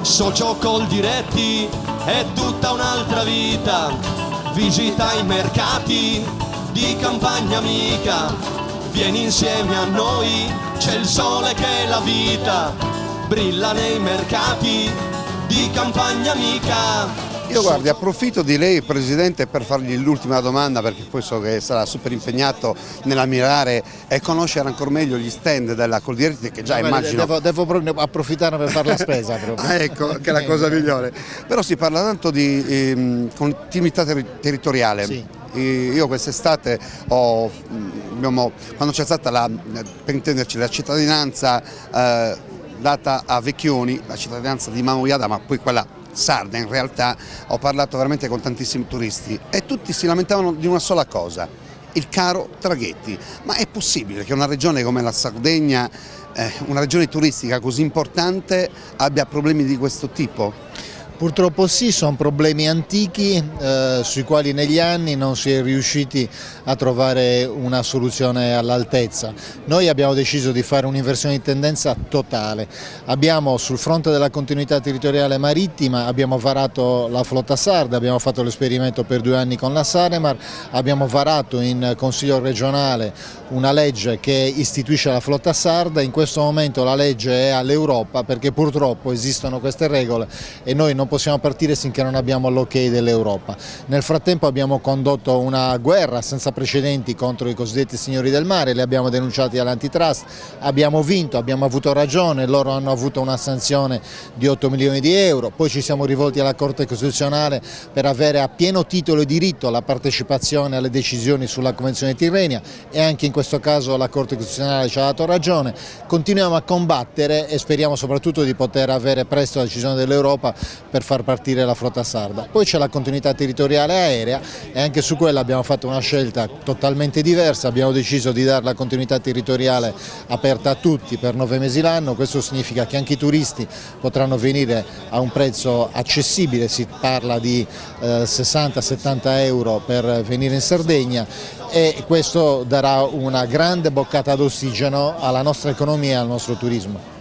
Socio Coldiretti è tutta un'altra vita, visita i mercati di Campagna Amica, vieni insieme a noi, c'è il sole che è la vita, brilla nei mercati di Campagna Amica. Io guardi, approfitto di lei Presidente per fargli l'ultima domanda, perché poi so che sarà super impegnato nell'ammirare e conoscere ancora meglio gli stand della Coldiretti, che già immagino... Devo proprio approfittare per fare la spesa proprio. Ah, ecco, che è la cosa migliore. Però si parla tanto di continuità territoriale. Sì. Io quest'estate quando c'è stata per intenderci, la cittadinanza data a Vecchioni, la cittadinanza di Mamo Iada, ma poi quella sarda, in realtà ho parlato veramente con tantissimi turisti e tutti si lamentavano di una sola cosa: il caro traghetti. Ma è possibile che una regione come la Sardegna, una regione turistica così importante, abbia problemi di questo tipo? Purtroppo sì, sono problemi antichi sui quali negli anni non si è riusciti a trovare una soluzione all'altezza. Noi abbiamo deciso di fare un'inversione di tendenza totale. Abbiamo sul fronte della continuità territoriale marittima, abbiamo varato la flotta sarda, abbiamo fatto l'esperimento per 2 anni con la Saremar, abbiamo varato in Consiglio regionale una legge che istituisce la flotta sarda. In questo momento la legge è all'Europa, perché purtroppo esistono queste regole e noi non possiamo partire finché non abbiamo l'ok dell'Europa. Nel frattempo abbiamo condotto una guerra senza precedenti contro i cosiddetti signori del mare, li abbiamo denunciati all'antitrust, abbiamo vinto, abbiamo avuto ragione, loro hanno avuto una sanzione di 8 milioni di euro, poi ci siamo rivolti alla Corte Costituzionale per avere a pieno titolo e diritto la partecipazione alle decisioni sulla Convenzione di Tirrenia e anche in questo caso la Corte Costituzionale ci ha dato ragione. Continuiamo a combattere e speriamo soprattutto di poter avere presto la decisione dell'Europa per far partire la flotta sarda. Poi c'è la continuità territoriale aerea e anche su quella abbiamo fatto una scelta totalmente diversa, abbiamo deciso di dare la continuità territoriale aperta a tutti per 9 mesi l'anno. Questo significa che anche i turisti potranno venire a un prezzo accessibile, si parla di 60-70 euro per venire in Sardegna, e questo darà una grande boccata d'ossigeno alla nostra economia e al nostro turismo.